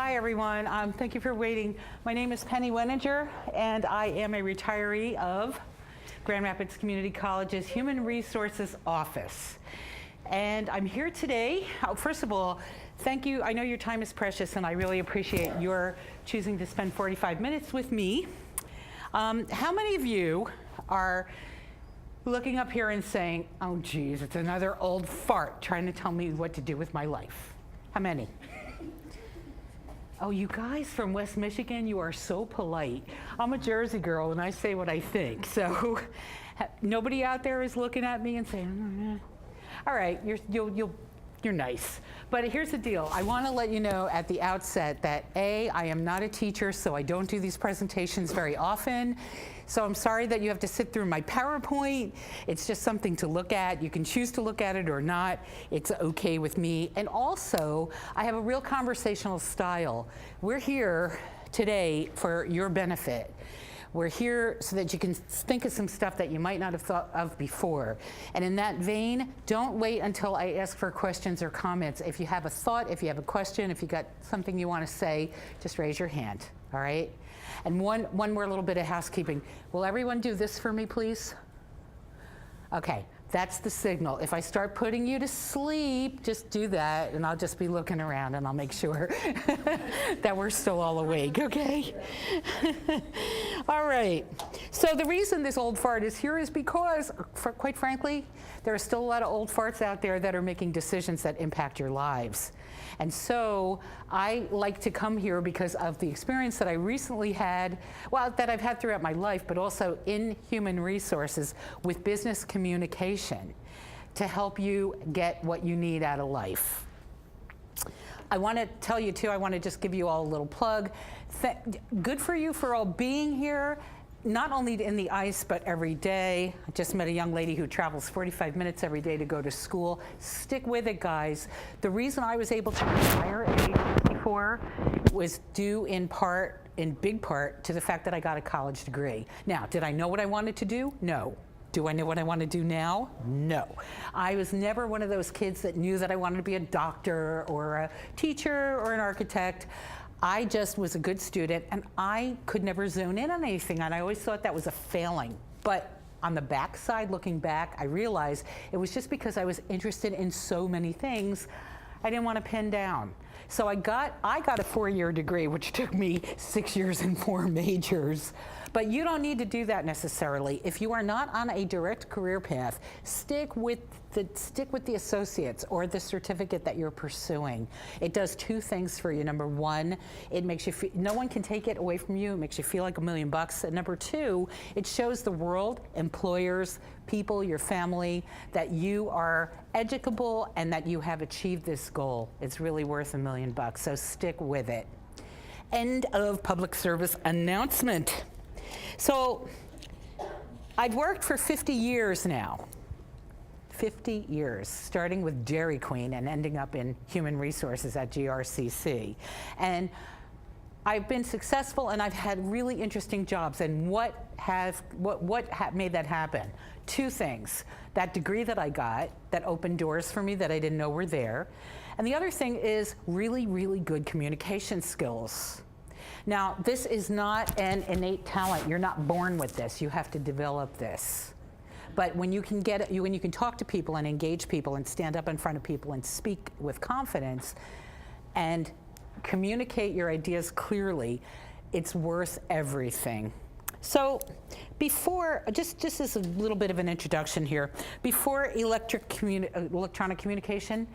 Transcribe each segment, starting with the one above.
Hi, everyone. Thank you for waiting. My name is Penny Weninger, and I am a retiree of Grand Rapids Community College's Human Resources Office. And I'm here today. First of all, thank you. I know your time is precious, and I really appreciate your choosing to spend 45 minutes with me. How many of you are looking up here and saying, oh, geez, it's another old fart trying to tell me what to do with my life? How many? Oh, you guys from West Michigan, you are so polite. I'm a Jersey girl, and I say what I think. So nobody out there is looking at me and saying, all right, you're nice. But here's the deal. I want to let you know at the outset that A, I am not a teacher, so I don't do these presentations very often. So I'm sorry that you have to sit through my PowerPoint. It's just something to look at. You can choose to look at it or not. It's okay with me. And also, I have a real conversational style. We're here today for your benefit. We're here so that you can think of some stuff that you might not have thought of before. And in that vein, don't wait until I ask for questions or comments. If you have a thought, if you have a question, if you got something you want to say, just raise your hand, all right? And one more little bit of housekeeping. Will everyone do this for me, please? Okay, that's the signal. If I start putting you to sleep, just do that, and I'll just be looking around, and I'll make sure that we're still all awake, okay? All right. So the reason this old fart is here is because, quite frankly, there are still a lot of old farts out there that are making decisions that impact your lives. And so I like to come here because of the experience that I recently had, well, that I've had throughout my life, but also in human resources with business communication to help you get what you need out of life. I want to tell you, too, I want to just give you all a little plug. Good for you for all being here. Not only in the ice, but every day. I just met a young lady who travels 45 minutes every day to go to school. Stick with it, guys. The reason I was able to retire at age 54 was due in big part, to the fact that I got a college degree. Now, did I know what I wanted to do? No. Do I know what I want to do now? No. I was never one of those kids that knew that I wanted to be a doctor or a teacher or an architect. I just was a good student, and I could never zone in on anything, and I always thought that was a failing. But on the backside, looking back, I realized it was just because I was interested in so many things I didn't want to pin down. So I got a 4-year degree, which took me 6 years and 4 majors. But you don't need to do that necessarily. If you are not on a direct career path, stick with the associates or the certificate that you're pursuing. It does 2 things for you. Number 1, it makes you feel, no one can take it away from you. It makes you feel like $1 million. And number 2, it shows the world, employers, people, your family, that you are educable and that you have achieved this goal. It's really worth $1 million. So stick with it. End of public service announcement. So I've worked for 50 years now. 50 years, starting with Dairy Queen and ending up in human resources at GRCC. And I've been successful, and I've had really interesting jobs. And what made that happen? 2 things. That degree that I got that opened doors for me that I didn't know were there. And the other thing is really, really good communication skills. Now, this is not an innate talent. You're not born with this. You have to develop this. But when you can when you can talk to people and engage people and stand up in front of people and speak with confidence and communicate your ideas clearly, it's worth everything. So before, just as a little bit of an introduction here, before electronic communication,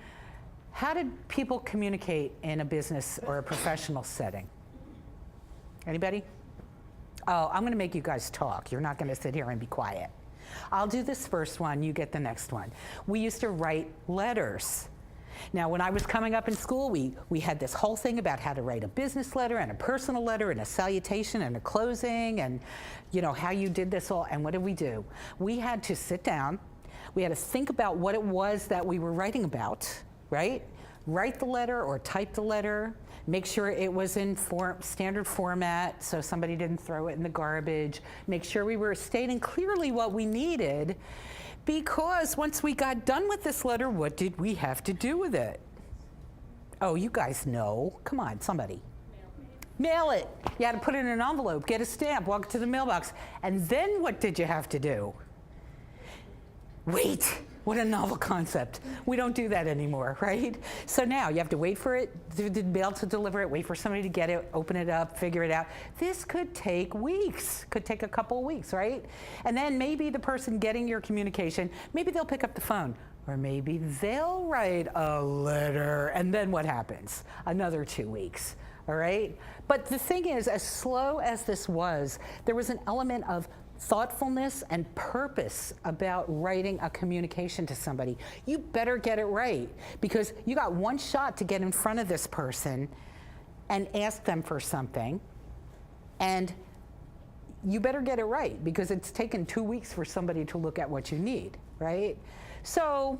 how did people communicate in a business or a professional setting? Anybody? Oh, I'm going to make you guys talk. You're not going to sit here and be quiet. I'll do this first one, you get the next one. We used to write letters. Now, when I was coming up in school, we had this whole thing about how to write a business letter and a personal letter and a salutation and a closing and, you know, how you did this all. And what did we do? We had to sit down. We had to think about what it was that we were writing about, right? Write the letter or type the letter. Make sure it was in standard format so somebody didn't throw it in the garbage. Make sure we were stating clearly what we needed, because once we got done with this letter, what did we have to do with it? Oh, you guys know. Come on, somebody. Mail it. You had to put it in an envelope, get a stamp, walk it to the mailbox. And then what did you have to do? Wait. What a novel concept. We don't do that anymore, right? So now you have to wait for it, the mail to deliver it, wait for somebody to get it, open it up, figure it out. This could take weeks, could take a couple of weeks, right? And then maybe the person getting your communication, maybe they'll pick up the phone, or maybe they'll write a letter, and then what happens? Another 2 weeks, all right? But the thing is, as slow as this was, there was an element of thoughtfulness and purpose about writing a communication to somebody. You better get it right, because you got one shot to get in front of this person and ask them for something, and you better get it right, because it's taken 2 weeks for somebody to look at what you need, right? So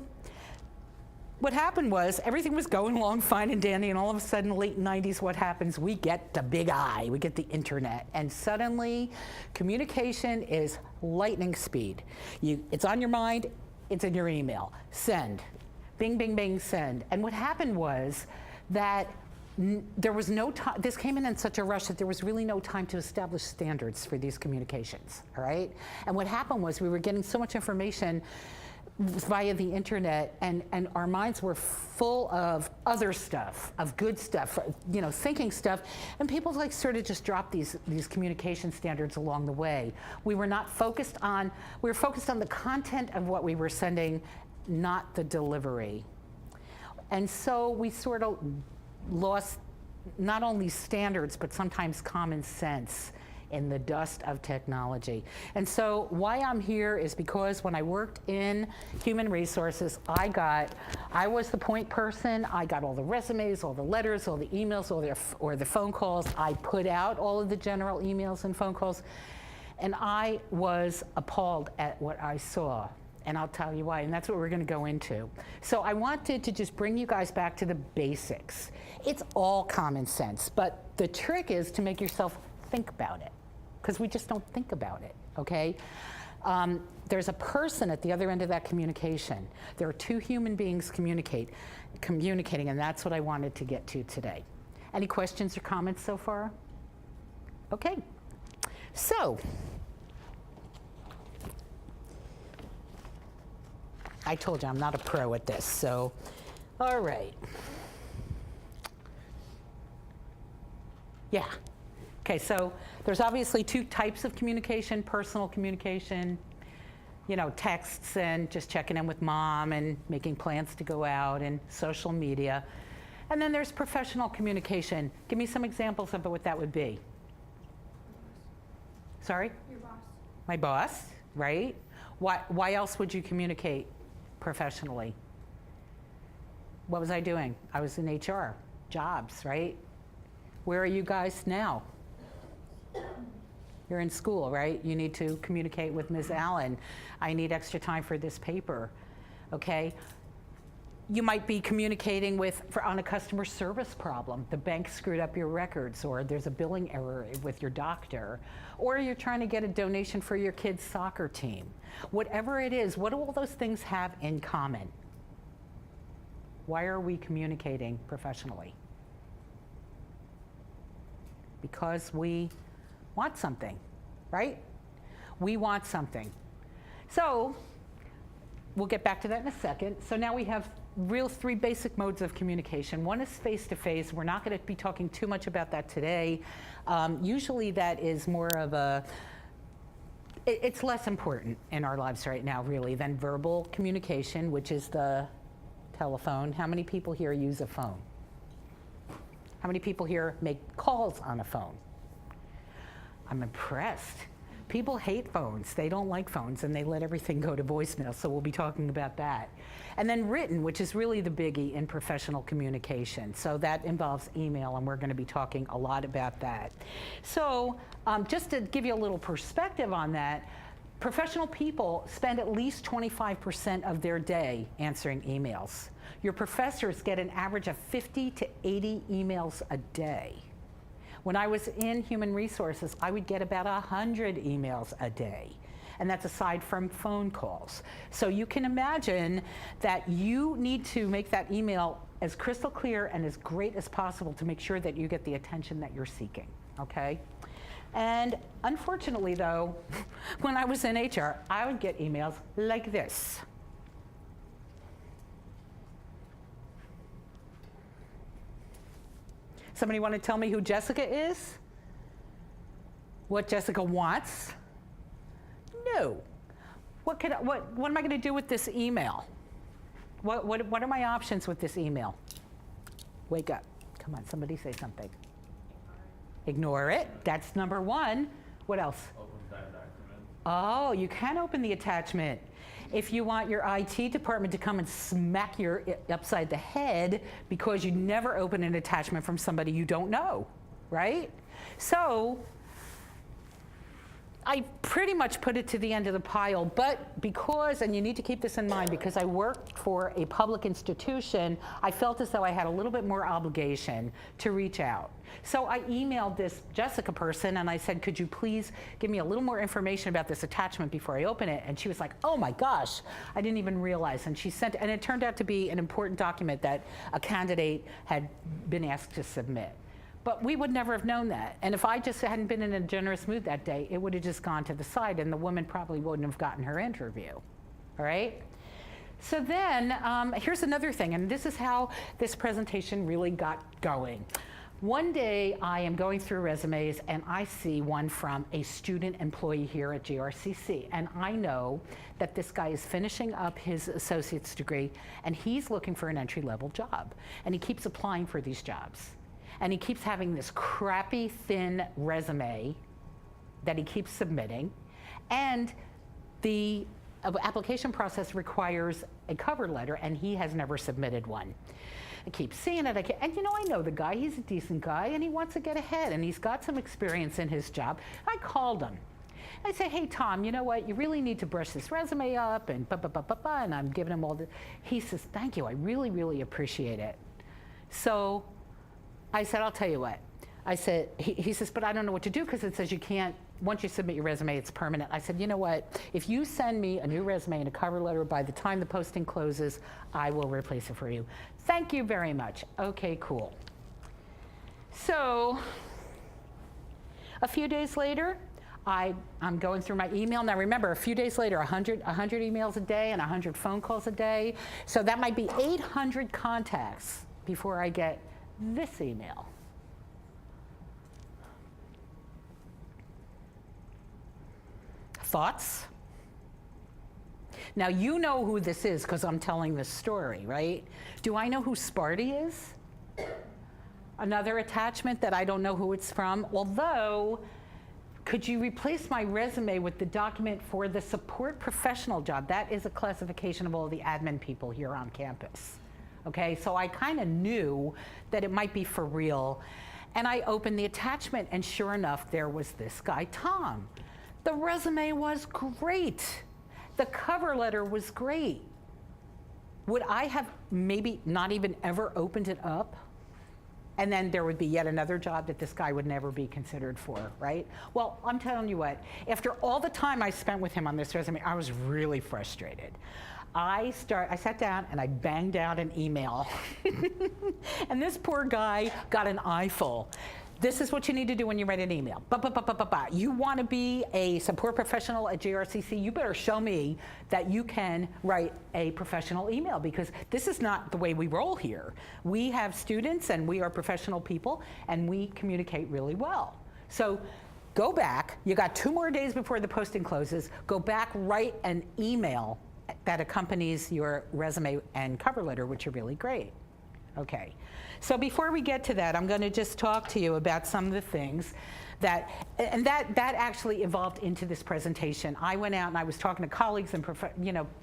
what happened was everything was going along fine and dandy, and all of a sudden, late 90s, what happens? We get the big I, we get the internet, and suddenly communication is lightning speed. It's on your mind, it's in your email. Send. Bing, bing, bing, send. And what happened was that there was no time, this came in such a rush that there was really no time to establish standards for these communications, all right? And what happened was we were getting so much information via the internet, and our minds were full of other stuff, of good stuff, you know, thinking stuff, and people like sort of just dropped these communication standards along the way. We were focused on the content of what we were sending, not the delivery. And so we sort of lost not only standards, but sometimes common sense in the dust of technology. And so why I'm here is because when I worked in human resources, I was the point person. I got all the resumes, all the letters, all the emails, or the phone calls. I put out all of the general emails and phone calls, and I was appalled at what I saw. And I'll tell you why, and that's what we're gonna go into. So I wanted to just bring you guys back to the basics. It's all common sense, but the trick is to make yourself think about it, because we just don't think about it, okay? There's a person at the other end of that communication. There are two human beings communicating, and that's what I wanted to get to today. Any questions or comments so far? Okay, so, I told you I'm not a pro at this, so, all right. Yeah. Okay, so there's obviously two types of communication: personal communication, you know, texts and just checking in with mom and making plans to go out, and social media. And then there's professional communication. Give me some examples of what that would be. Sorry? Your boss. My boss, right? Why else would you communicate professionally? What was I doing? I was in HR, jobs, right? Where are you guys now? You're in school, right? You need to communicate with Ms. Allen. I need extra time for this paper, okay? You might be communicating on a customer service problem. The bank screwed up your records, or there's a billing error with your doctor, or you're trying to get a donation for your kid's soccer team. Whatever it is, what do all those things have in common? Why are we communicating professionally? Because we want something, right? We want something. So we'll get back to that in a second. So now we have three basic modes of communication. One is face-to-face. We're not going to be talking too much about that today. Usually that is more of it's less important in our lives right now, really, than verbal communication, which is the telephone. How many people here use a phone? How many people here make calls on a phone? I'm impressed. People hate phones. They don't like phones, and they let everything go to voicemail, so we'll be talking about that. And then written, which is really the biggie in professional communication. So that involves email, and we're going to be talking a lot about that. So just to give you a little perspective on that, professional people spend at least 25% of their day answering emails. Your professors get an average of 50 to 80 emails a day. When I was in human resources, I would get about 100 emails a day. And that's aside from phone calls. So you can imagine that you need to make that email as crystal clear and as great as possible to make sure that you get the attention that you're seeking, okay? And unfortunately though, when I was in HR, I would get emails like this. Somebody want to tell me who Jessica is? What Jessica wants? No. What am I going to do with this email? What are my options with this email? Wake up. Come on, somebody say something. Ignore it. That's number one. What else? Open that document. Oh, you can open the attachment. If you want your IT department to come and smack you upside the head because you never open an attachment from somebody you don't know, right? So I pretty much put it to the end of the pile, but because, and you need to keep this in mind, because I worked for a public institution, I felt as though I had a little bit more obligation to reach out. So I emailed this Jessica person and I said, could you please give me a little more information about this attachment before I open it? And she was like, oh my gosh, I didn't even realize. And she sent, and it turned out to be an important document that a candidate had been asked to submit. But we would never have known that. And if I just hadn't been in a generous mood that day, it would have just gone to the side and the woman probably wouldn't have gotten her interview, all right? So then, here's another thing, and this is how this presentation really got going. One day, I am going through resumes and I see one from a student employee here at GRCC. And I know that this guy is finishing up his associate's degree and he's looking for an entry-level job. And he keeps applying for these jobs. And he keeps having this crappy, thin resume that he keeps submitting. And the application process requires a cover letter, and he has never submitted one. I keep seeing it, and you know, I know the guy, he's a decent guy, and he wants to get ahead, and he's got some experience in his job. I called him. I say, hey, Tom, you know what, you really need to brush this resume up, and and I'm giving him all the, he says, thank you, I really, really appreciate it. So I said, I'll tell you what. I said, he says, but I don't know what to do because it says you can't, once you submit your resume, it's permanent. I said, you know what? If you send me a new resume and a cover letter by the time the posting closes, I will replace it for you. Thank you very much. Okay, cool. So a few days later, I'm going through my email. Now remember, a few days later, 100 emails a day and 100 phone calls a day. So that might be 800 contacts before I get this email. Thoughts? Now you know who this is because I'm telling this story, right? Do I know who Sparty is? Another attachment that I don't know who it's from. Although, could you replace my resume with the document for the support professional job? That is a classification of all the admin people here on campus. Okay, so I kind of knew that it might be for real. And I opened the attachment, and sure enough, there was this guy, Tom. The resume was great. The cover letter was great. Would I have maybe not even ever opened it up? And then there would be yet another job that this guy would never be considered for, right? Well, I'm telling you what, after all the time I spent with him on this resume, I was really frustrated. I sat down and I banged out an email. And this poor guy got an eyeful. This is what you need to do when you write an email. You want to be a support professional at JRCC, you better show me that you can write a professional email, because this is not the way we roll here. We have students and we are professional people and we communicate really well. So go back, you got 2 more days before the posting closes, go back, write an email that accompanies your resume and cover letter, which are really great. Okay, so before we get to that, I'm going to just talk to you about some of the things that actually evolved into this presentation. I went out and I was talking to colleagues and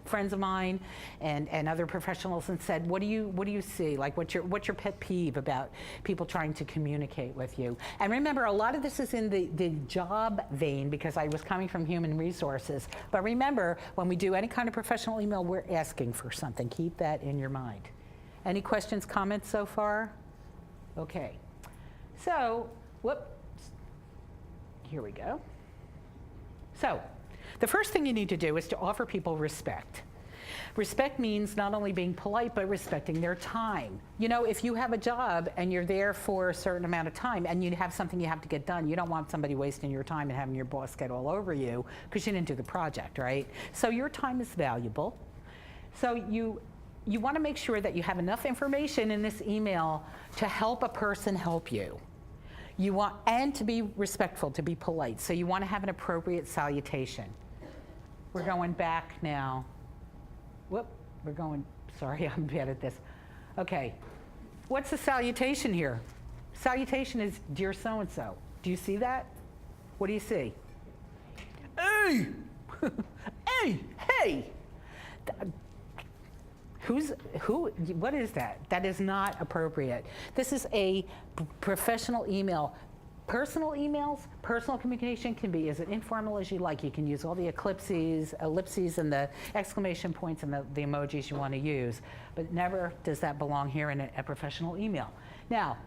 friends of mine and other professionals and said, what do you see? Like, what's your pet peeve about people trying to communicate with you? And remember, a lot of this is in the job vein, because I was coming from human resources. But remember, when we do any kind of professional email, we're asking for something. Keep that in your mind. Any questions, comments so far? Okay. So, here we go. So, the first thing you need to do is to offer people respect. Respect means not only being polite, but respecting their time. You know, if you have a job and you're there for a certain amount of time and you have something you have to get done, you don't want somebody wasting your time and having your boss get all over you because you didn't do the project, right? So your time is valuable. So you want to make sure that you have enough information in this email to help a person help you. You want, and to be respectful, to be polite. So you want to have an appropriate salutation. We're going back now. Whoop, we're going, sorry, I'm bad at this. Okay, what's the salutation here? Salutation is, dear so-and-so. Do you see that? What do you see? Hey! Hey! Hey! What is that? That is not appropriate. This is a professional email. Personal emails, personal communication can be as informal as you like. You can use all the ellipses and the exclamation points and the emojis you want to use, but never does that belong here in a professional email. Now,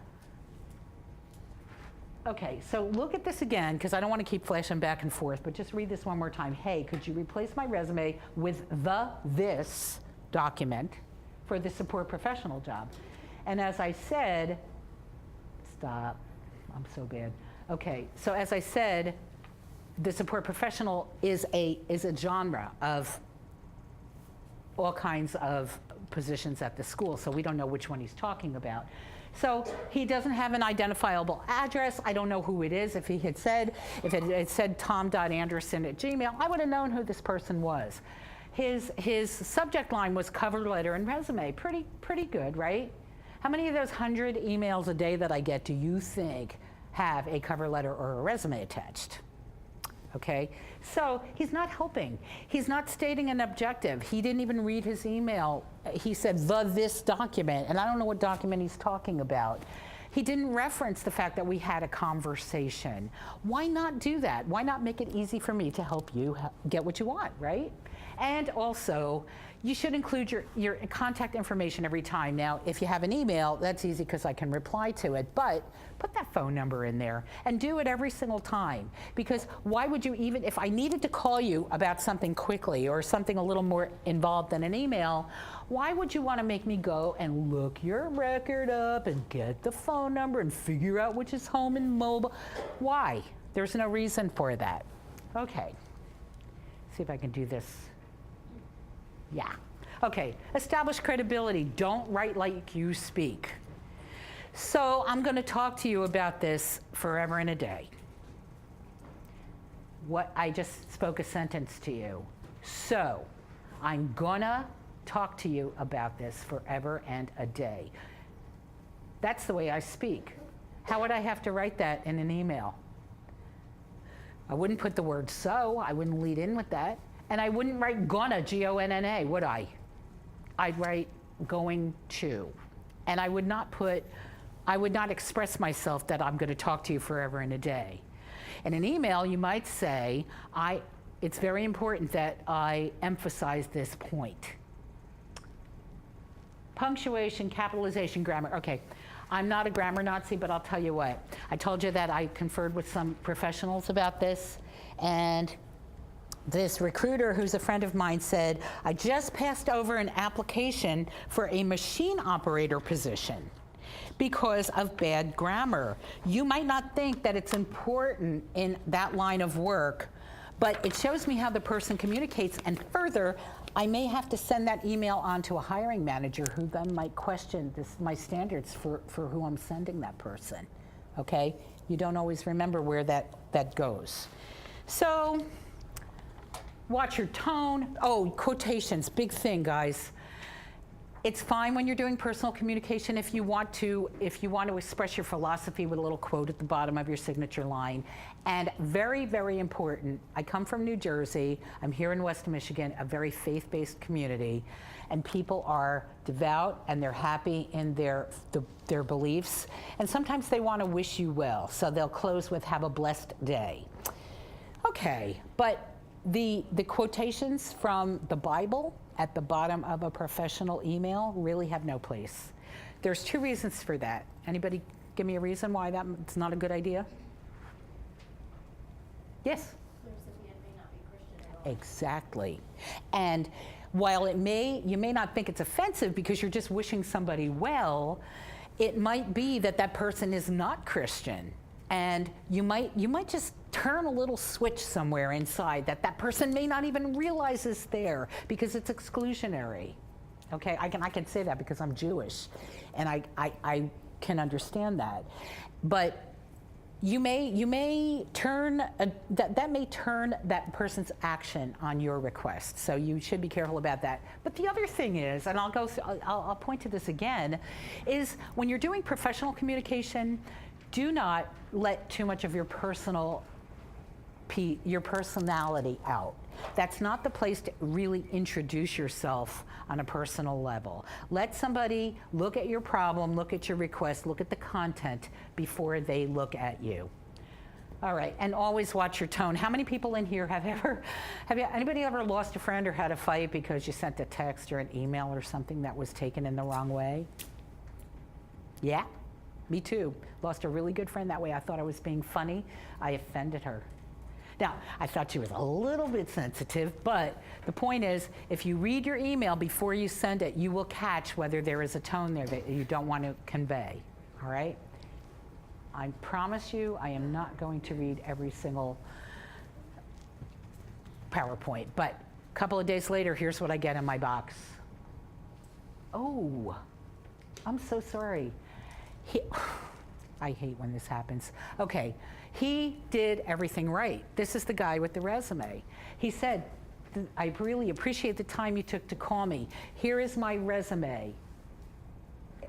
okay, so look at this again, because I don't want to keep flashing back and forth, but just read this one more time. Hey, could you replace my resume with this document for the support professional job? And as I said, stop. I'm so bad. Okay, so as I said, the support professional is a genre of all kinds of positions at the school, so we don't know which one he's talking about. So he doesn't have an identifiable address. I don't know who it is. If it had said tom.anderson@gmail, I would have known who this person was. His subject line was cover letter and resume. Pretty good, right? How many of those 100 emails a day that I get do you think have a cover letter or a resume attached? Okay, so he's not helping. He's not stating an objective. He didn't even read his email. He said this document, and I don't know what document he's talking about. He didn't reference the fact that we had a conversation. Why not do that? Why not make it easy for me to help you get what you want, right? And also, you should include your contact information every time. Now, if you have an email, that's easy because I can reply to it, but put that phone number in there and do it every single time. Because why would you even, if I needed to call you about something quickly or something a little more involved than an email, why would you want to make me go and look your record up and get the phone number and figure out which is home and mobile? Why? There's no reason for that. Okay, see if I can do this. Yeah. Okay, establish credibility. Don't write like you speak. So I'm going to talk to you about this forever and a day. What I just spoke a sentence to you. So I'm going to talk to you about this forever and a day. That's the way I speak. How would I have to write that in an email? I wouldn't put the word so. I wouldn't lead in with that. And I wouldn't write gonna, G-O-N-N-A, would I? I'd write going to. And I would not express myself that I'm going to talk to you forever and a day. In an email, you might say, it's very important that I emphasize this point. Punctuation, capitalization, grammar. Okay, I'm not a grammar Nazi, but I'll tell you what. I told you that I conferred with some professionals about this, and this recruiter, who's a friend of mine, said, I just passed over an application for a machine operator position because of bad grammar. You might not think that it's important in that line of work, but it shows me how the person communicates, and further, I may have to send that email on to a hiring manager who then might question my standards for who I'm sending that person, okay? You don't always remember where that goes. So, watch your tone. Oh, quotations, big thing, guys. It's fine when you're doing personal communication if you want to express your philosophy with a little quote at the bottom of your signature line. And very, very important, I come from New Jersey, I'm here in West Michigan, a very faith-based community, and people are devout and they're happy in their beliefs, and sometimes they want to wish you well, so they'll close with "have a blessed day." Okay, but the quotations from the Bible at the bottom of a professional email really have no place. There's two reasons for that. Anybody give me a reason why that's not a good idea? Yes? The recipient may not be Christian at all. Exactly. And while you may not think it's offensive because you're just wishing somebody well, it might be that that person is not Christian. And you might just turn a little switch somewhere inside that person may not even realize is there because it's exclusionary. Okay, I can say that because I'm Jewish, and I can understand that. But you may turn that may turn that person's action on your request. So you should be careful about that. But the other thing is, and I'll point to this again, is when you're doing professional communication, do not let too much of your personality out. That's not the place to really introduce yourself on a personal level. Let somebody look at your problem, look at your request, look at the content before they look at you. All right, and always watch your tone. How many people in here anybody ever lost a friend or had a fight because you sent a text or an email or something that was taken in the wrong way? Yeah, me too. Lost a really good friend that way. I thought I was being funny. I offended her. Now, I thought she was a little bit sensitive, but the point is, if you read your email before you send it, you will catch whether there is a tone there that you don't want to convey, all right? I promise you, I am not going to read every single PowerPoint, but a couple of days later, here's what I get in my box. Oh, I'm so sorry. I hate when this happens. Okay, he did everything right. This is the guy with the resume. He said, I really appreciate the time you took to call me. Here is my resume.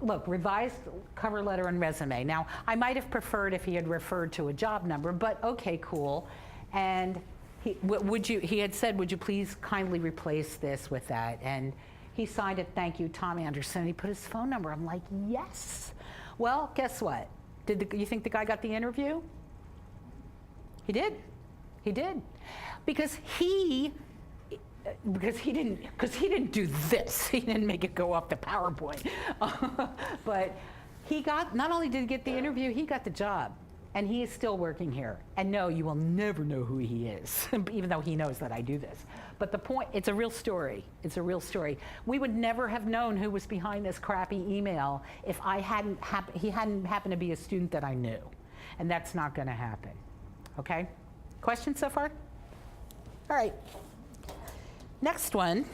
Look, revised cover letter and resume. Now, I might have preferred if he had referred to a job number, but okay, cool. And he had said, would you please kindly replace this with that? And he signed it, thank you, Tom Anderson. And he put his phone number. I'm like, yes. Well, guess what? You think the guy got the interview? He did. He did. Because he didn't do this. He didn't make it go up to PowerPoint. But not only did he get the interview, he got the job. And he is still working here. And no, you will never know who he is, even though he knows that I do this. But the point, it's a real story. It's a real story. We would never have known who was behind this crappy email if he hadn't happened to be a student that I knew. And that's not going to happen. Okay? Questions so far? All right. Next one.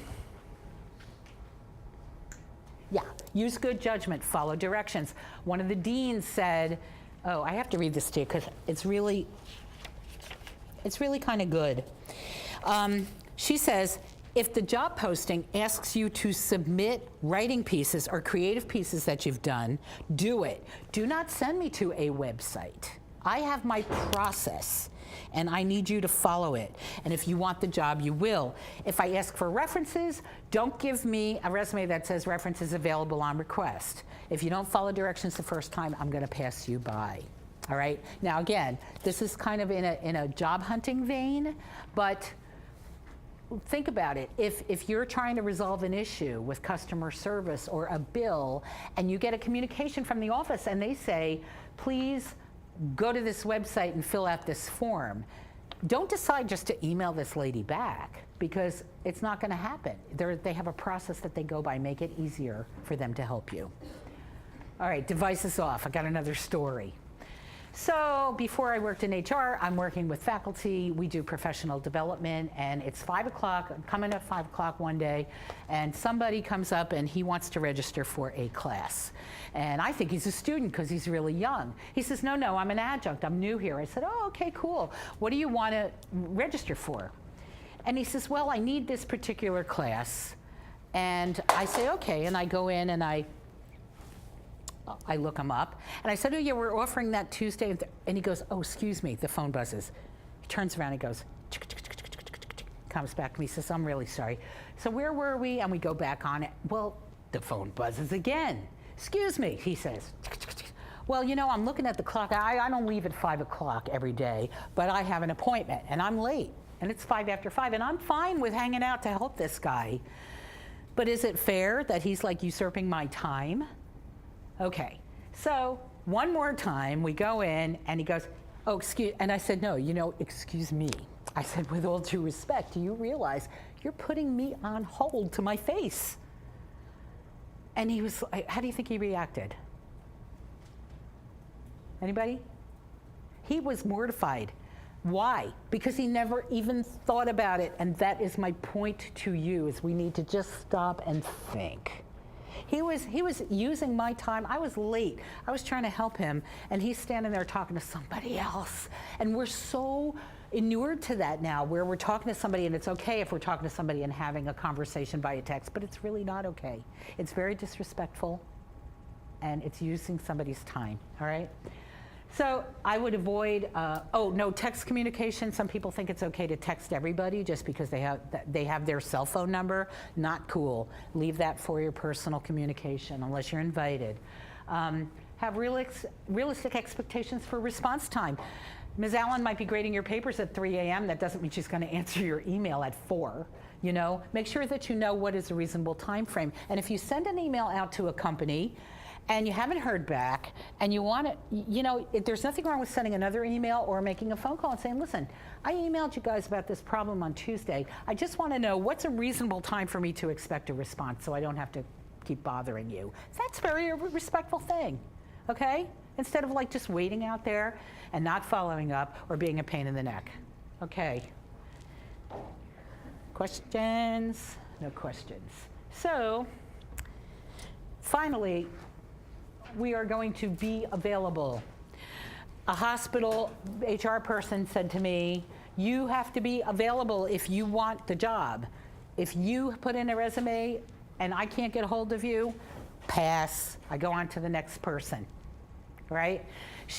Yeah, use good judgment, follow directions. One of the deans said, oh, I have to read this to you because it's really kind of good. She says, if the job posting asks you to submit writing pieces or creative pieces that you've done, do it. Do not send me to a website. I have my process, and I need you to follow it. And if you want the job, you will. If I ask for references, don't give me a resume that says references available on request. If you don't follow directions the first time, I'm going to pass you by. All right? Now, again, this is kind of in a job hunting vein, but think about it. If you're trying to resolve an issue with customer service or a bill, and you get a communication from the office and they say, please go to this website and fill out this form, don't decide just to email this lady back because it's not going to happen. They have a process that they go by. Make it easier for them to help you. All right, devices off. I got another story. So before I worked in HR, I'm working with faculty. We do professional development, and it's 5 o'clock. I'm coming at 5 o'clock one day, and somebody comes up and he wants to register for a class. And I think he's a student because he's really young. He says, no, I'm an adjunct. I'm new here. I said, oh, okay, cool. What do you want to register for? And he says, well, I need this particular class. And I say, okay, and I go in and I look him up, and I said, oh yeah, we're offering that Tuesday, and he goes, oh, excuse me, the phone buzzes. He turns around and goes, comes back to me, says, I'm really sorry. So where were we? And we go back on it. Well, the phone buzzes again. Excuse me, he says. Well, you know, I'm looking at the clock. I don't leave at 5 o'clock every day, but I have an appointment, and I'm late, and it's 5 after 5, and I'm fine with hanging out to help this guy. But is it fair that he's like usurping my time? Okay, so one more time we go in and he goes, oh, excuse, and I said, no, you know, excuse me. I said, with all due respect, do you realize You're putting me on hold to my face. And he was like, how do you think he reacted? Anybody? He was mortified. Why? Because he never even thought about it. And that is my point to you, is we need to just stop and think. He was using my time. I was late. I was trying to help him, and he's standing there talking to somebody else. And we're so inured to that now, where we're talking to somebody, and it's okay if we're talking to somebody and having a conversation via text, but it's really not okay. It's very disrespectful, and it's using somebody's time, all right? So I would avoid, no, text communication. Some people think it's okay to text everybody just because they have their cell phone number. Not cool. Leave that for your personal communication unless you're invited. Have realistic expectations for response time. Ms. Allen might be grading your papers at 3 a.m. That doesn't mean she's going to answer your email at 4. You know, make sure that you know what is a reasonable time frame. And if you send an email out to a company and you haven't heard back, and you want to, you know, there's nothing wrong with sending another email or making a phone call and saying, listen, I emailed you guys about this problem on Tuesday. I just want to know what's a reasonable time for me to expect a response so I don't have to keep bothering you. That's very a respectful thing, okay? Instead of like just waiting out there and not following up or being a pain in the neck. Okay. Questions? No questions. So, finally, we are going to be available. A hospital HR person said to me, you have to be available if you want the job. If you put in a resume and I can't get a hold of you, pass. I go on to the next person, right?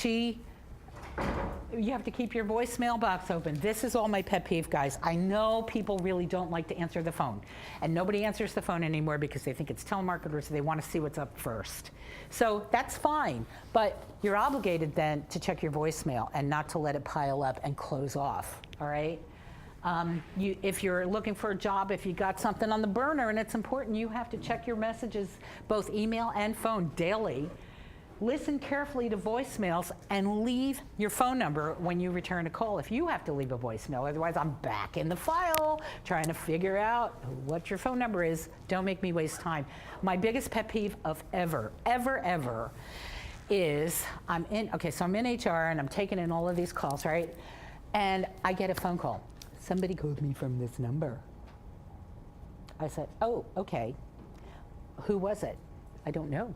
You have to keep your voicemail box open. This is all my pet peeve, guys. I know people really don't like to answer the phone, and nobody answers the phone anymore because they think it's telemarketers, so they want to see what's up first. So that's fine, but you're obligated then to check your voicemail and not to let it pile up and close off, all right? If you're looking for a job, if you got something on the burner and it's important, you have to check your messages, both email and phone, daily. Listen carefully to voicemails and leave your phone number when you return a call if you have to leave a voicemail. Otherwise, I'm back in the file trying to figure out what your phone number is. Don't make me waste time. My biggest pet peeve of ever is I'm in HR and I'm taking in all of these calls, right? And I get a phone call. Somebody called me from this number. I said, oh, okay. Who was it? I don't know.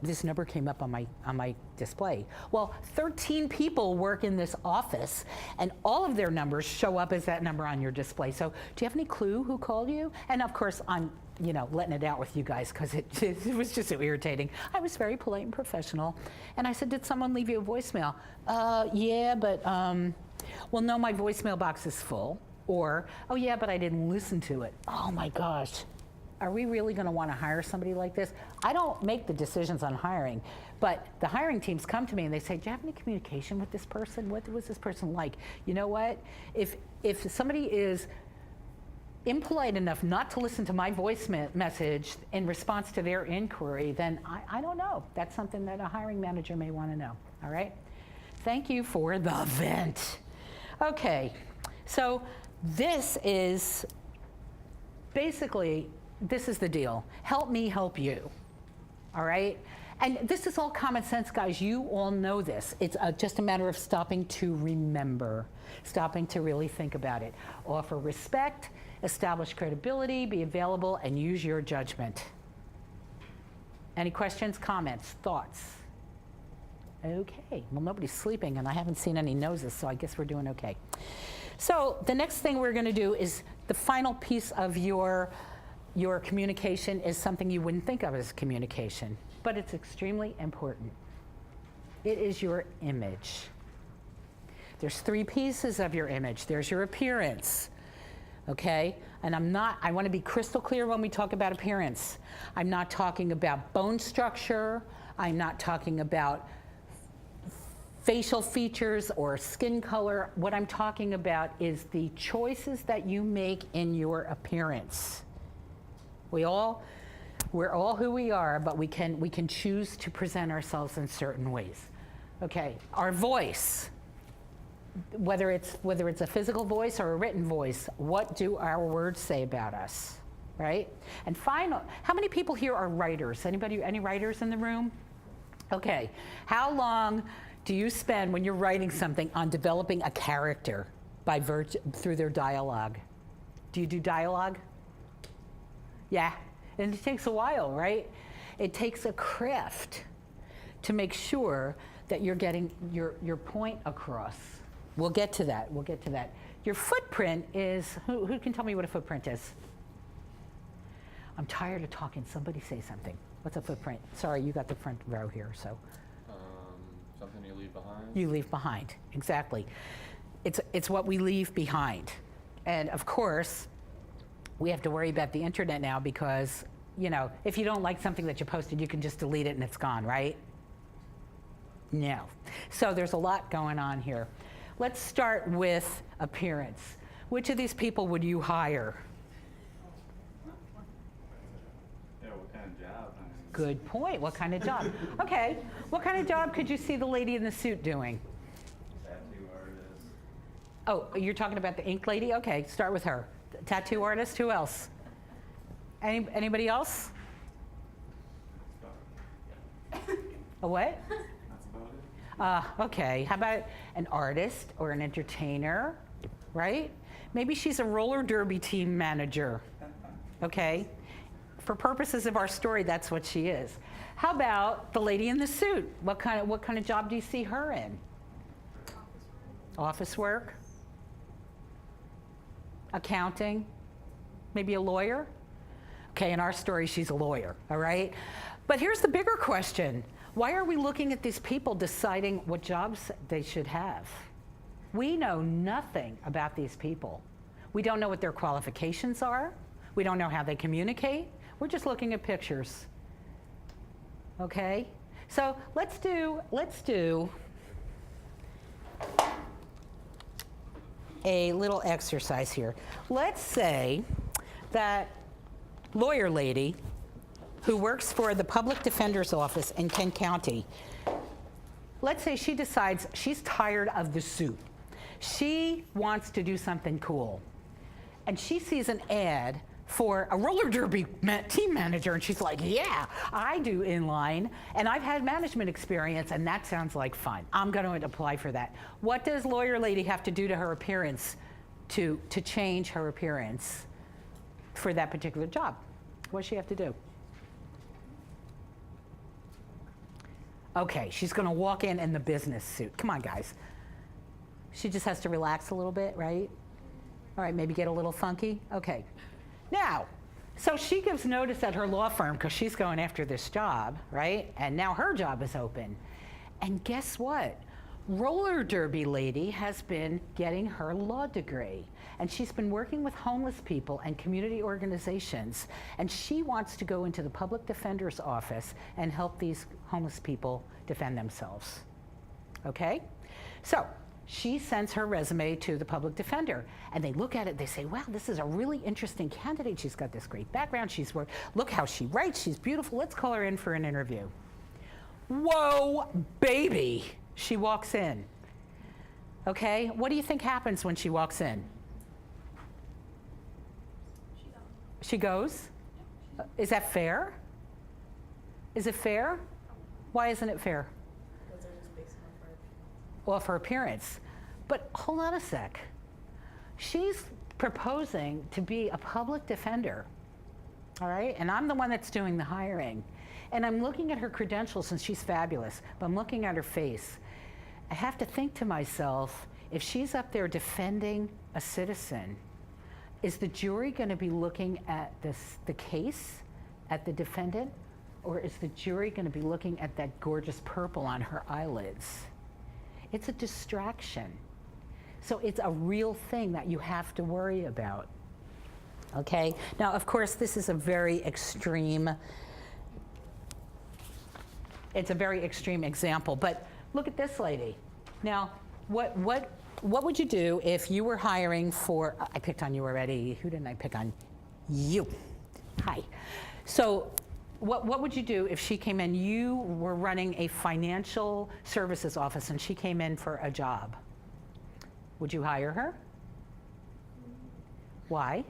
This number came up on my display. Well, 13 people work in this office, and all of their numbers show up as that number on your display. So, do you have any clue who called you? And of course, I'm, letting it out with you guys because it was just so irritating. I was very polite and professional, and I said, "Did someone leave you a voicemail?" Yeah, but well, no, my voicemail box is full. Or, oh yeah, but I didn't listen to it. Oh my gosh. Are we really going to want to hire somebody like this? I don't make the decisions on hiring, but the hiring teams come to me and they say, do you have any communication with this person? What was this person like? You know what? If somebody is impolite enough not to listen to my voice message in response to their inquiry, then I don't know. That's something that a hiring manager may want to know, all right? Thank you for the vent. Okay, so this is basically, this is the deal. Help me help you, all right? And this is all common sense, guys. You all know this. It's just a matter of stopping to remember, stopping to really think about it. Offer respect, establish credibility, be available, and use your judgment. Any questions, comments, thoughts? Okay, well, nobody's sleeping, and I haven't seen any noses, so I guess we're doing okay. So the next thing we're gonna do is the final piece of your communication is something you wouldn't think of as communication, but it's extremely important. It is your image. There's 3 pieces of your image. There's your appearance, okay? And I want to be crystal clear when we talk about appearance. I'm not talking about bone structure. I'm not talking about facial features or skin color. What I'm talking about is the choices that you make in your appearance. We're all who we are, but we can choose to present ourselves in certain ways. Okay, our voice. whether it's a physical voice or a written voice, what do our words say about us, right? And final, how many people here are writers? Any writers in the room? Okay, how long do you spend when you're writing something on developing a character through their dialogue? Do you do dialogue? Yeah, and it takes a while, right? It takes a craft to make sure that you're getting your point across. We'll get to that. Your footprint is, who can tell me what a footprint is? I'm tired of talking. Somebody say something. What's a footprint? Sorry, you got the front row here, so. Something you leave behind? You leave behind, exactly. It's what we leave behind. And of course, we have to worry about the internet now because, if you don't like something that you posted, you can just delete it and it's gone, right? No. So there's a lot going on here. Let's start with appearance. Which of these people would you hire? Yeah, what kind of job? Good point. What kind of job? Okay. What kind of job could you see the lady in the suit doing? Tattoo artist. Oh, you're talking about the ink lady? Okay, start with her. Tattoo artist. Who else? Anybody else? A what? That's about it. Okay. How about an artist or an entertainer, right? Maybe she's a roller derby team manager. Okay. For purposes of our story, that's what she is. How about the lady in the suit? What kind of job do you see her in? Office work? Accounting? Maybe a lawyer? Okay, in our story, she's a lawyer, all right? But here's the bigger question. Why are we looking at these people deciding what jobs they should have? We know nothing about these people. We don't know what their qualifications are. We don't know how they communicate. We're just looking at pictures. Okay? So let's do a little exercise here. Let's say that lawyer lady who works for the public defender's office in Kent County, let's say she decides she's tired of the suit. She wants to do something cool. And she sees an ad for a roller derby team manager, and she's like, yeah, I do inline, and I've had management experience, and that sounds like fun. I'm going to apply for that. What does lawyer lady have to do to her appearance to change her appearance for that particular job? What does she have to do? Okay, she's going to walk in the business suit. Come on, guys. She just has to relax a little bit, right? All right, maybe get a little funky. Okay. Now, so she gives notice at her law firm because she's going after this job, right? And now her job is open. And guess what? Roller derby lady has been getting her law degree. And she's been working with homeless people and community organizations. And she wants to go into the public defender's office and help these homeless people defend themselves. Okay? So she sends her resume to the public defender, and they look at it, they say, wow, this is a really interesting candidate. She's got this great background. Look how she writes. She's beautiful. Let's call her in for an interview. Whoa, baby. She walks in. Okay? What do you think happens when she walks in? She goes? Is that fair? Is it fair? Why isn't it fair? Because they're just basing Off her appearance. But hold on a sec. She's proposing to be a public defender, all right? And I'm the one that's doing the hiring. And I'm looking at her credentials, and she's fabulous, but I'm looking at her face. I have to think to myself, if she's up there defending a citizen, is the jury going to be looking at the case, at the defendant, or is the jury going to be looking at that gorgeous purple on her eyelids? It's a distraction. So it's a real thing that you have to worry about. Okay? Now, of course, this is a very extreme, it's a very extreme example, but look at this lady. Now, what would you do if you were hiring for, I picked on you already. Who didn't I pick on? You. Hi. So what would you do if she came in, you were running a financial services office and she came in for a job? Would you hire her? Why?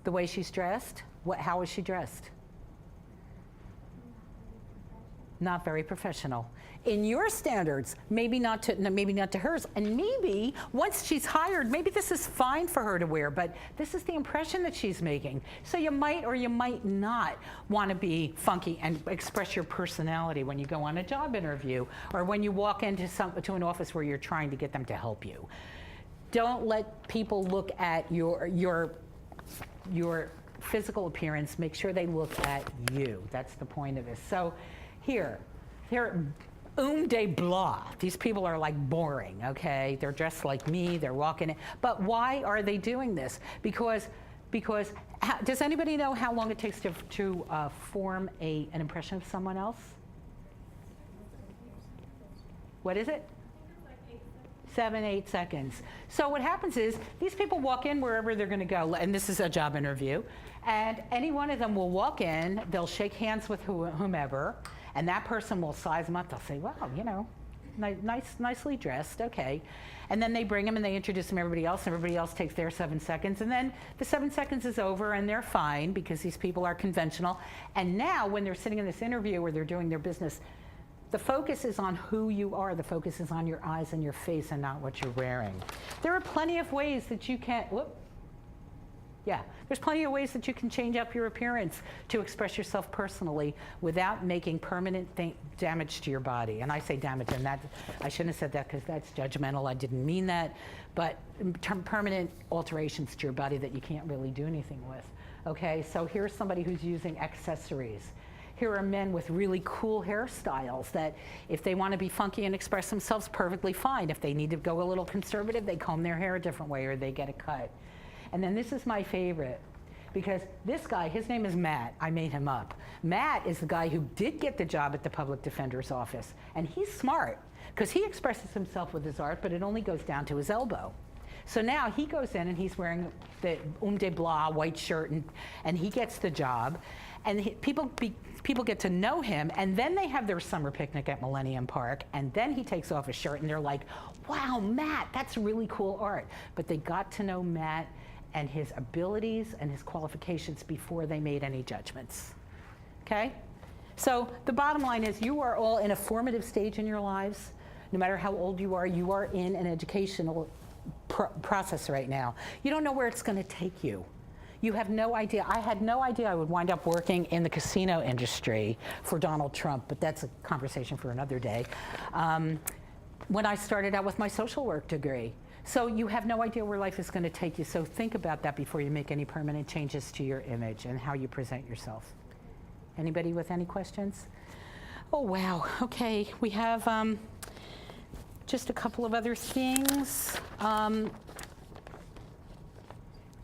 The way she's dressed? How is she dressed? Not very professional. In your standards, maybe not to hers, and maybe once she's hired, maybe this is fine for her to wear, but this is the impression that she's making. So you might or you might not want to be funky and express your personality when you go on a job interview or when you walk into an office where you're trying to get them to help you. Don't let people look at your physical appearance. Make sure they look at you. That's the point of this. So here, de blah. These people are like boring, okay? They're dressed like me, they're walking in. But why are they doing this? Because does anybody know how long it takes to form an impression of someone else? What is it? 7, 8 seconds. So what happens is these people walk in wherever they're going to go, and this is a job interview, and any one of them will walk in, they'll shake hands with whomever, and that person will size them up. They'll say, wow, you know, nicely dressed, okay. And then they bring them and they introduce them to everybody else, and everybody else takes their 7 seconds, and then the 7 seconds is over and they're fine because these people are conventional. And now when they're sitting in this interview where they're doing their business, the focus is on who you are. The focus is on your eyes and your face and not what you're wearing. There are plenty of ways that you can, there's plenty of ways that you can change up your appearance to express yourself personally without making permanent damage to your body. And I say damage, and that, I shouldn't have said that because that's judgmental. I didn't mean that. But permanent alterations to your body that you can't really do anything with. Okay, so here's somebody who's using accessories. Here are men with really cool hairstyles that if they want to be funky and express themselves, perfectly fine. If they need to go a little conservative, they comb their hair a different way or they get a cut. And then this is my favorite because this guy, his name is Matt. I made him up. Matt is the guy who did get the job at the public defender's office. And he's smart because he expresses himself with his art, but it only goes down to his elbow. So now he goes in and he's wearing the de blah white shirt and he gets the job. And people get to know him, and then they have their summer picnic at Millennium Park, and then he takes off his shirt, and they're like, wow, Matt, that's really cool art. But they got to know Matt and his abilities and his qualifications before they made any judgments, okay? So the bottom line is you are all in a formative stage in your lives. No matter how old you are in an educational process right now. You don't know where it's gonna take you. You have no idea. I had no idea I would wind up working in the casino industry for Donald Trump, but that's a conversation for another day. When I started out with my social work degree. So you have no idea where life is going to take you. So think about that before you make any permanent changes to your image and how you present yourself. Anybody with any questions? Oh, wow. Okay, we have just a couple of other things.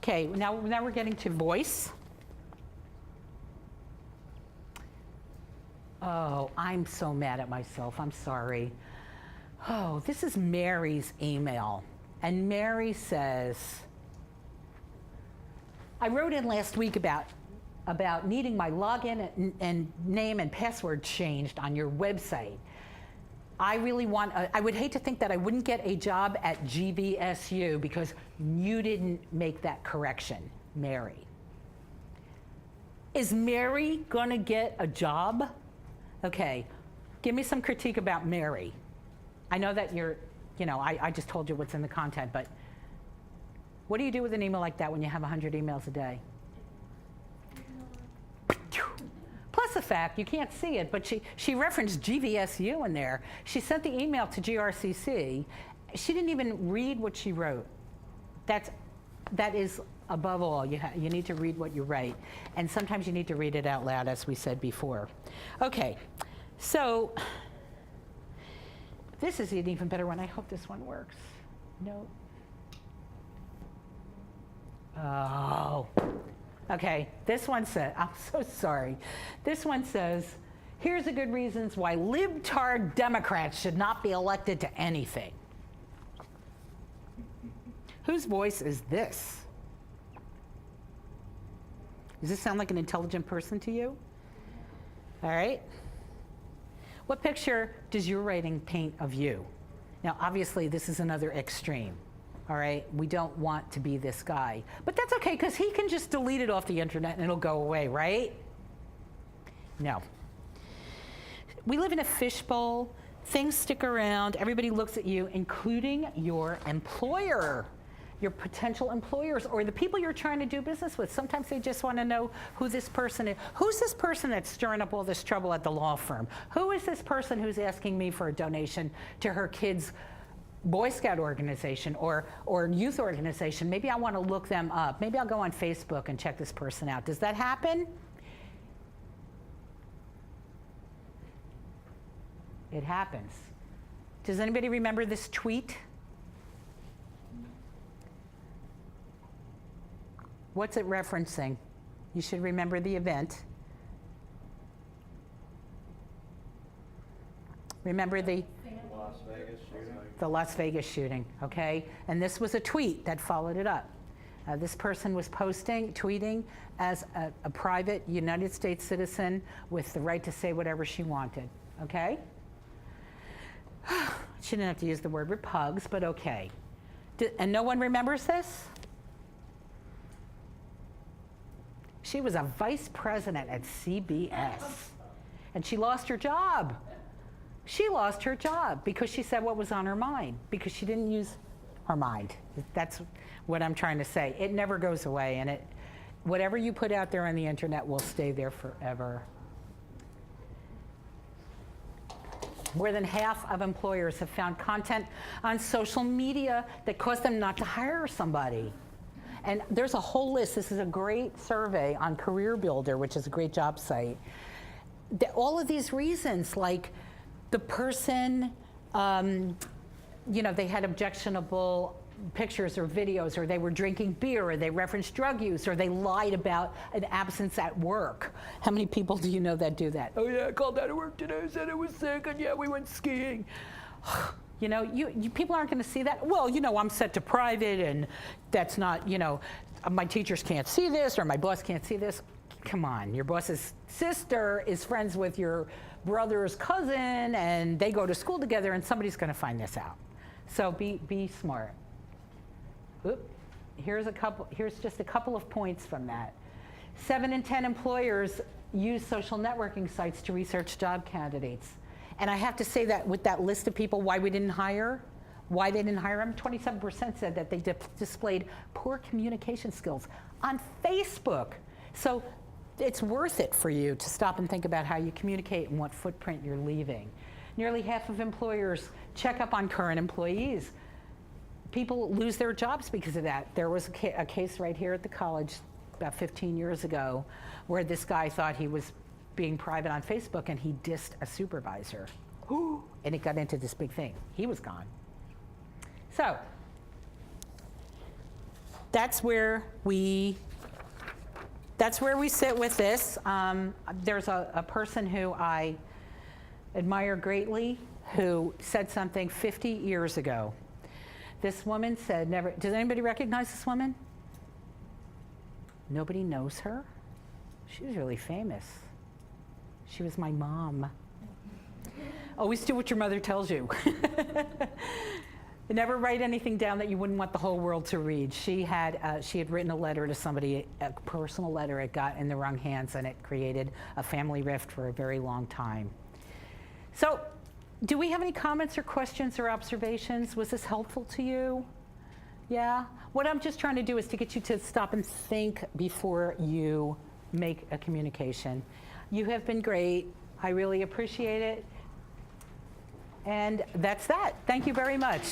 Okay, now we're getting to voice. Oh, I'm so mad at myself. I'm sorry. Oh, this is Mary's email. And Mary says, I wrote in last week about needing my login and name and password changed on your website. I would hate to think that I wouldn't get a job at GVSU because you didn't make that correction, Mary. Is Mary gonna get a job? Okay, give me some critique about Mary. I know that I just told you what's in the content, but what do you do with an email like that when you have 100 emails a day? Plus the fact, you can't see it, but she referenced GVSU in there. She sent the email to GRCC. She didn't even read what she wrote. That is above all. You need to read what you write. And sometimes you need to read it out loud, as we said before. Okay, so this is an even better one. I hope this one works. No. Oh. Okay, this one says, I'm so sorry. This one says, here's the good reasons why libtard Democrats should not be elected to anything. Whose voice is this? Does this sound like an intelligent person to you? All right. What picture does your writing paint of you? Now, obviously, this is another extreme, all right? We don't want to be this guy. But that's okay, because he can just delete it off the internet and it'll go away, right? No. We live in a fishbowl. Things stick around. Everybody looks at you, including your employer, your potential employers, or the people you're trying to do business with. Sometimes they just want to know who this person is. Who's this person that's stirring up all this trouble at the law firm? Who is this person who's asking me for a donation to her kids' Boy Scout organization or youth organization? Maybe I want to look them up. Maybe I'll go on Facebook and check this person out. Does that happen? It happens. Does anybody remember this tweet? What's it referencing? You should remember the event. Remember the Las Vegas shooting. the Las Vegas shooting, okay? And this was a tweet that followed it up. This person was tweeting as a private United States citizen with the right to say whatever she wanted, okay? She didn't have to use the word repugs, but okay. And no one remembers this? She was a vice president at CBS, and she lost her job. She lost her job because she said what was on her mind, because she didn't use her mind. That's what I'm trying to say. It never goes away, and whatever you put out there on the internet will stay there forever. More than half of employers have found content on social media that caused them not to hire somebody. And there's a whole list. This is a great survey on Career Builder, which is a great job site. All of these reasons, like the person, they had objectionable pictures or videos, or they were drinking beer, or they referenced drug use, or they lied about an absence at work. How many people do you know that do that? Oh yeah, I called out of work today, said I was sick, and yeah, we went skiing. You people aren't going to see that. Well, I'm set to private, and that's not, my teachers can't see this, or my boss can't see this. Come on, your boss's sister is friends with your brother's cousin, and they go to school together, and somebody's going to find this out. So be smart. Oop. Here's just a couple of points from that. 7 in 10 employers use social networking sites to research job candidates. And I have to say that with that list of people, why they didn't hire them, 27% said that they displayed poor communication skills on Facebook. So it's worth it for you to stop and think about how you communicate and what footprint you're leaving. Nearly half of employers check up on current employees. People lose their jobs because of that. There was a case right here at the college about 15 years ago where this guy thought he was being private on Facebook, and he dissed a supervisor. And it got into this big thing. He was gone. So that's where we sit with this. There's a person who I admire greatly who said something 50 years ago. This woman said, does anybody recognize this woman? Nobody knows her? She was really famous. She was my mom. Always do what your mother tells you. Never write anything down that you wouldn't want the whole world to read. She had written a letter to somebody, a personal letter. It got in the wrong hands, and it created a family rift for a very long time. So, do we have any comments or questions or observations? Was this helpful to you? Yeah? What I'm just trying to do is to get you to stop and think before you make a communication. You have been great. I really appreciate it. And that's that. Thank you very much.